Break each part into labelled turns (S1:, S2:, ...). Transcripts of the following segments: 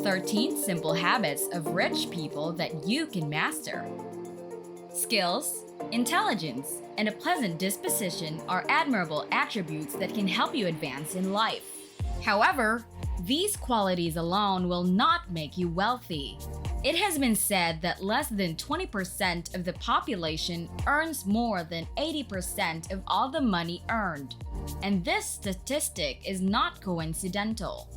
S1: 13 simple habits of rich people that you can master. Skills, intelligence, and a pleasant disposition are admirable attributes that can help you advance in life. However, these qualities alone will not make you wealthy. It has been said that less than 20% of the population earns more than 80% of all the money earned. And this statistic is not coincidental.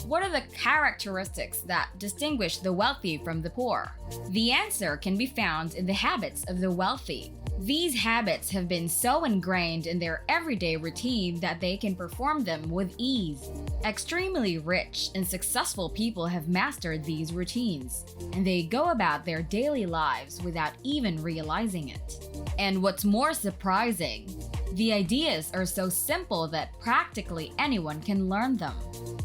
S1: What are the characteristics that distinguish the wealthy from the poor? The answer can be found in the habits of the wealthy. These habits have been so ingrained in their everyday routine that they can perform them with ease. Extremely rich and successful people have mastered these routines, and they go about their daily lives without even realizing it. And what's more surprising, the ideas are so simple that practically anyone can learn them.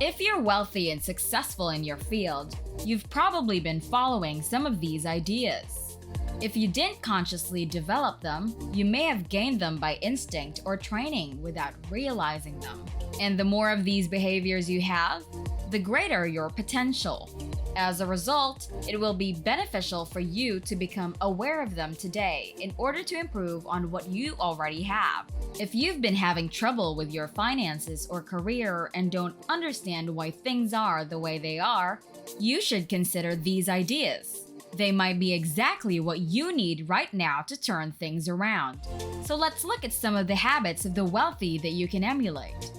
S1: If you're wealthy and successful in your field, you've probably been following some of these ideas. If you didn't consciously develop them, you may have gained them by instinct or training without realizing them. And the more of these behaviors you have, the greater your potential. As a result, it will be beneficial for you to become aware of them today in order to improve on what you already have. If you've been having trouble with your finances or career and don't understand why things are the way they are, you should consider these ideas. They might be exactly what you need right now to turn things around. So let's look at some of the habits of the wealthy that you can emulate.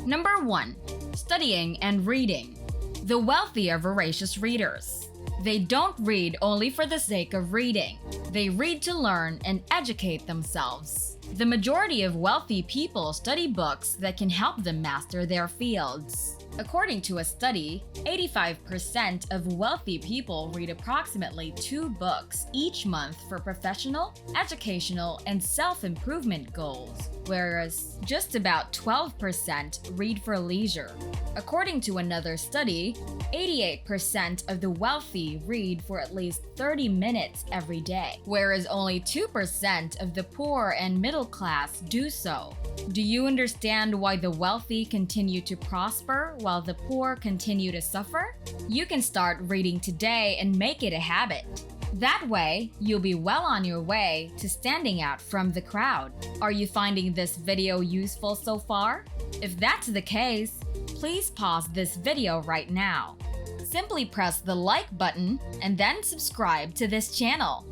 S1: Number 1. Studying and reading. The wealthy are voracious readers. They don't read only for the sake of reading. They read to learn and educate themselves. The majority of wealthy people study books that can help them master their fields. According to a study, 85% of wealthy people read approximately 2 books each month for professional, educational, and self-improvement goals, whereas just about 12% read for leisure. According to another study, 88% of the wealthy read for at least 30 minutes every day, whereas only 2% of the poor and middle class do so. Do you understand why the wealthy continue to prosper while the poor continue to suffer? You can start reading today and make it a habit. That way, you'll be well on your way to standing out from the crowd. Are you finding this video useful so far? If that's the case, please pause this video right now. Simply press the like button and then subscribe to this channel.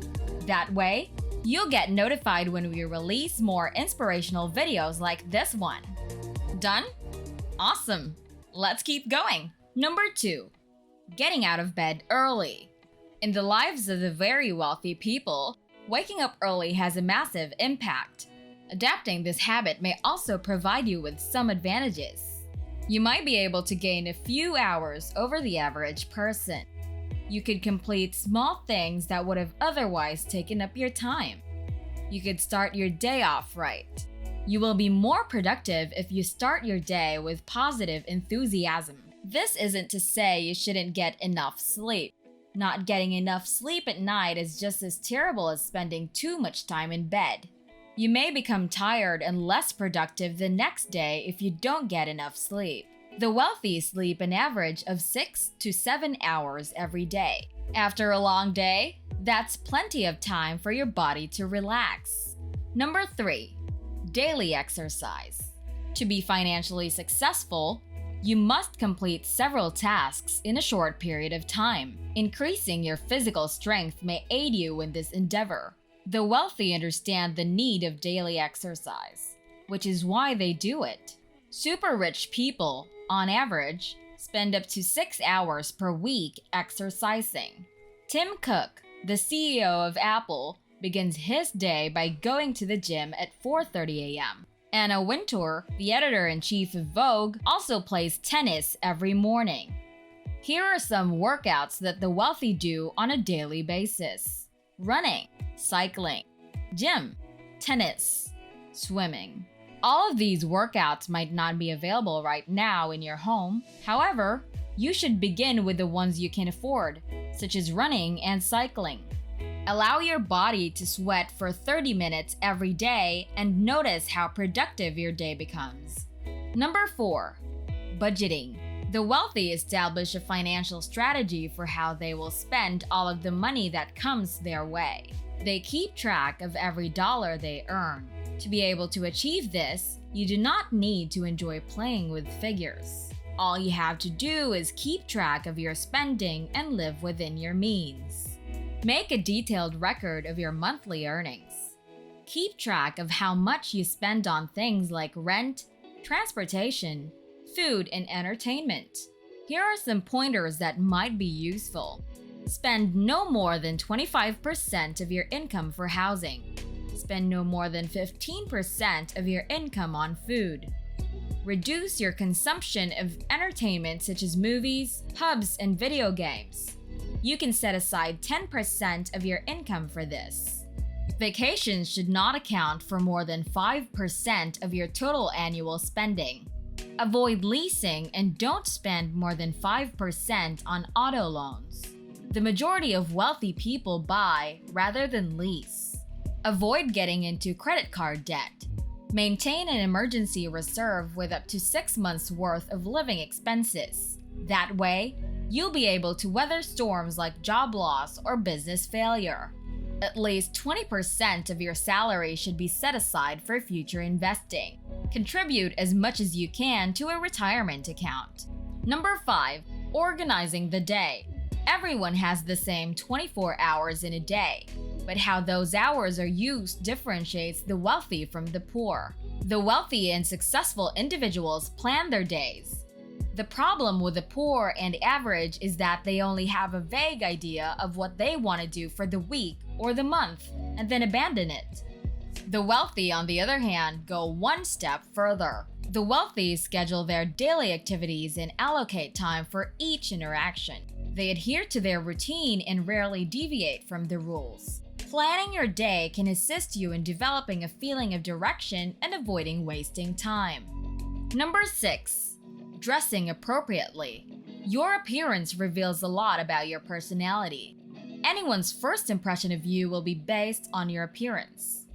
S1: That way, you'll get notified when we release more inspirational videos like this one. Done? Awesome! Let's keep going. Number 2. Getting out of bed early. In the lives of the very wealthy people, waking up early has a massive impact. Adapting this habit may also provide you with some advantages. You might be able to gain a few hours over the average person. You could complete small things that would have otherwise taken up your time. You could start your day off right. You will be more productive if you start your day with positive enthusiasm. This isn't to say you shouldn't get enough sleep. Not getting enough sleep at night is just as terrible as spending too much time in bed. You may become tired and less productive the next day if you don't get enough sleep. The wealthy sleep an average of 6 to 7 hours every day. After a long day, that's plenty of time for your body to relax. Number 3. Daily exercise. To be financially successful, you must complete several tasks in a short period of time. Increasing your physical strength may aid you in this endeavor. The wealthy understand the need of daily exercise, which is why they do it. Super rich people, on average, spend up to 6 hours per week exercising. Tim Cook, the CEO of Apple, begins his day by going to the gym at 4:30 a.m. Anna Wintour, the editor-in-chief of Vogue, also plays tennis every morning. Here are some workouts that the wealthy do on a daily basis: running, cycling, gym, tennis, swimming. All of these workouts might not be available right now in your home. However, you should begin with the ones you can afford, such as running and cycling. Allow your body to sweat for 30 minutes every day and notice how productive your day becomes. Number 4. Budgeting. The wealthy establish a financial strategy for how they will spend all of the money that comes their way. They keep track of every dollar they earn. To be able to achieve this, you do not need to enjoy playing with figures. All you have to do is keep track of your spending and live within your means. Make a detailed record of your monthly earnings. Keep track of how much you spend on things like rent, transportation, food, and entertainment. Here are some pointers that might be useful. Spend no more than 25% of your income for housing. Spend no more than 15% of your income on food. Reduce your consumption of entertainment such as movies, pubs, and video games. You can set aside 10% of your income for this. Vacations should not account for more than 5% of your total annual spending. Avoid leasing and don't spend more than 5% on auto loans. The majority of wealthy people buy rather than lease. Avoid getting into credit card debt. Maintain an emergency reserve with up to 6 months' worth of living expenses. That way, you'll be able to weather storms like job loss or business failure. At least 20% of your salary should be set aside for future investing. Contribute as much as you can to a retirement account. Number 5. Organizing the day. Everyone has the same 24 hours in a day, but how those hours are used differentiates the wealthy from the poor. The wealthy and successful individuals plan their days. The problem with the poor and average is that they only have a vague idea of what they want to do for the week or the month and then abandon it. The wealthy, on the other hand, go one step further. The wealthy schedule their daily activities and allocate time for each interaction. They adhere to their routine and rarely deviate from the rules. Planning your day can assist you in developing a feeling of direction and avoiding wasting time. Number 6. Dressing appropriately. Your appearance reveals a lot about your personality. Anyone's first impression of you will be based on your appearance.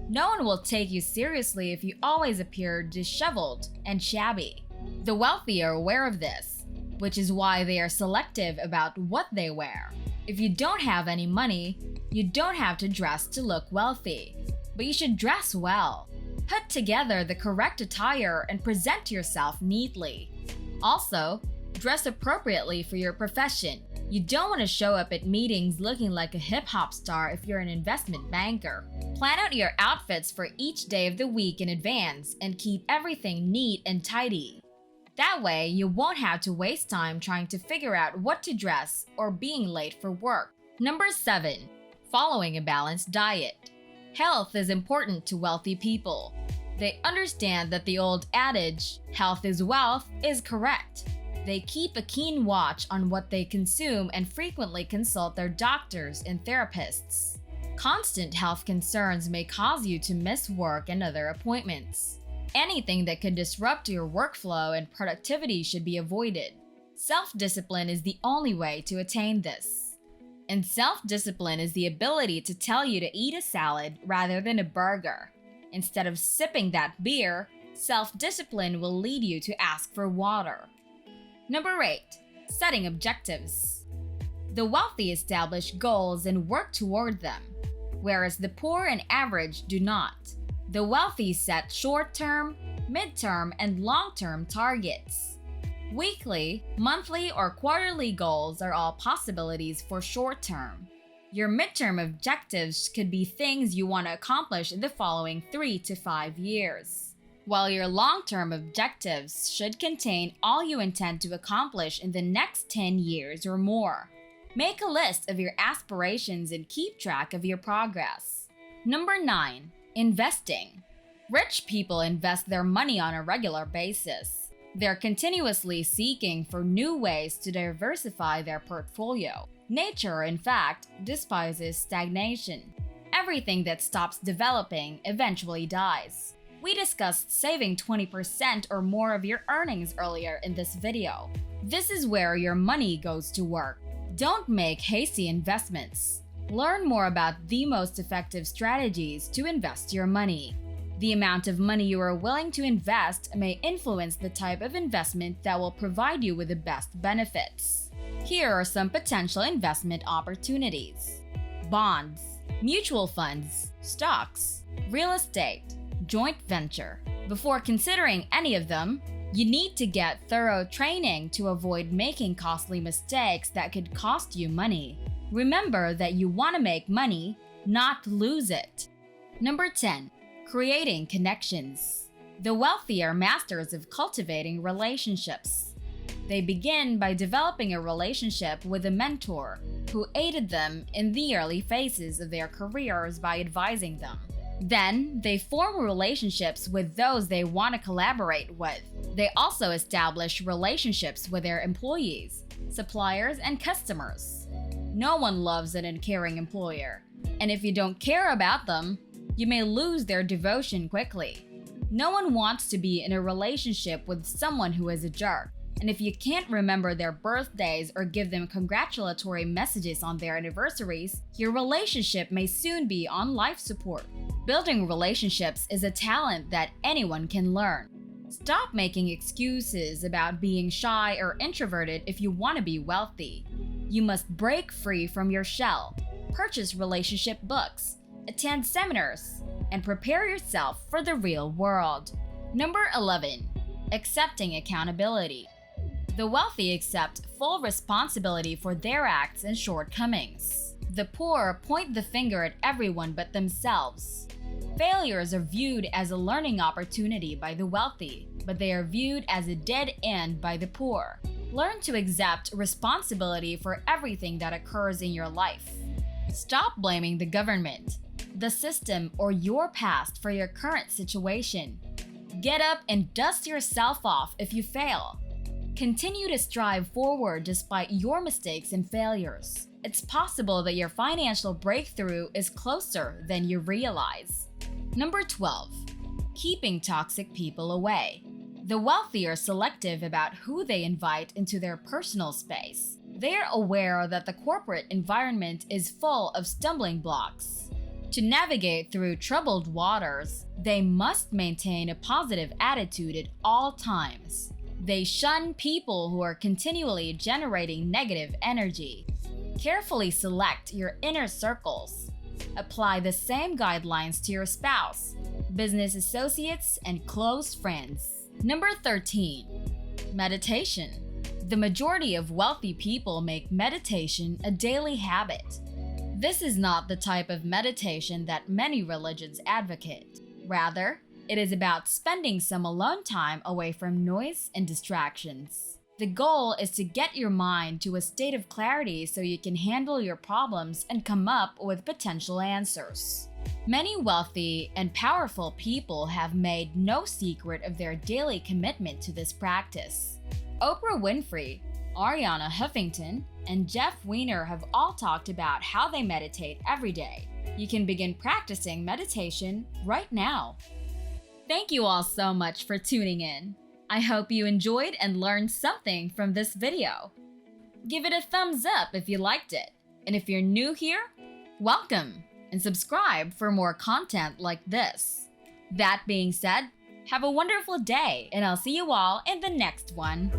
S1: No one will take you seriously if you always appear disheveled and shabby. The wealthy are aware of this, which is why they are selective about what they wear. If you don't have any money, you don't have to dress to look wealthy, but you should dress well. Put together the correct attire and present yourself neatly. Also, dress appropriately for your profession. You don't want to show up at meetings looking like a hip-hop star if you're an investment banker. Plan out your outfits for each day of the week in advance and keep everything neat and tidy. That way, you won't have to waste time trying to figure out what to dress or being late for work. Number 7. Following a balanced diet. Health is important to wealthy people. They understand that the old adage, "health is wealth," is correct. They keep a keen watch on what they consume and frequently consult their doctors and therapists. Constant health concerns may cause you to miss work and other appointments. Anything that could disrupt your workflow and productivity should be avoided. Self-discipline is the only way to attain this. And self-discipline is the ability to tell you to eat a salad rather than a burger. Instead of sipping that beer, self-discipline will lead you to ask for water. Number 8. Setting objectives. The wealthy establish goals and work toward them, whereas the poor and average do not. The wealthy set short-term, mid-term, and long-term targets. Weekly, monthly, or quarterly goals are all possibilities for short-term. Your midterm objectives could be things you want to accomplish in the following 3 to 5 years, while your long-term objectives should contain all you intend to accomplish in the next 10 years or more. Make a list of your aspirations and keep track of your progress. Number 9. Investing. Rich people invest their money on a regular basis. They're continuously seeking for new ways to diversify their portfolio. Nature, in fact, despises stagnation. Everything that stops developing eventually dies. We discussed saving 20% or more of your earnings earlier in this video. This is where your money goes to work. Don't make hasty investments. Learn more about the most effective strategies to invest your money. The amount of money you are willing to invest may influence the type of investment that will provide you with the best benefits. Here are some potential investment opportunities: bonds, mutual funds, stocks, real estate, joint venture. Before considering any of them, you need to get thorough training to avoid making costly mistakes that could cost you money. Remember that you want to make money, not lose it. Number 10. Creating connections. The wealthy are masters of cultivating relationships. They begin by developing a relationship with a mentor who aided them in the early phases of their careers by advising them. Then, they form relationships with those they want to collaborate with. They also establish relationships with their employees, suppliers, and customers. No one loves an uncaring employer, and if you don't care about them, you may lose their devotion quickly. No one wants to be in a relationship with someone who is a jerk, and if you can't remember their birthdays or give them congratulatory messages on their anniversaries, your relationship may soon be on life support. Building relationships is a talent that anyone can learn. Stop making excuses about being shy or introverted if you want to be wealthy. You must break free from your shell, purchase relationship books, attend seminars, and prepare yourself for the real world. Number 11. Accepting accountability. The wealthy accept full responsibility for their acts and shortcomings. The poor point the finger at everyone but themselves. Failures are viewed as a learning opportunity by the wealthy, but they are viewed as a dead end by the poor. Learn to accept responsibility for everything that occurs in your life. Stop blaming the government, the system, or your past for your current situation. Get up and dust yourself off if you fail. Continue to strive forward despite your mistakes and failures. It's possible that your financial breakthrough is closer than you realize. Number 12. Keeping toxic people away. The wealthy are selective about who they invite into their personal space. They are aware that the corporate environment is full of stumbling blocks. To navigate through troubled waters, they must maintain a positive attitude at all times. They shun people who are continually generating negative energy. Carefully select your inner circles. Apply the same guidelines to your spouse, business associates, and close friends. Number 13. Meditation. The majority of wealthy people make meditation a daily habit. This is not the type of meditation that many religions advocate. Rather, it is about spending some alone time away from noise and distractions. The goal is to get your mind to a state of clarity so you can handle your problems and come up with potential answers. Many wealthy and powerful people have made no secret of their daily commitment to this practice. Oprah Winfrey, Ariana Huffington, and Jeff Weiner have all talked about how they meditate every day. You can begin practicing meditation right now. Thank you all so much for tuning in. I hope you enjoyed and learned something from this video. Give it a thumbs up if you liked it. And if you're new here, welcome and subscribe for more content like this. That being said, have a wonderful day and I'll see you all in the next one.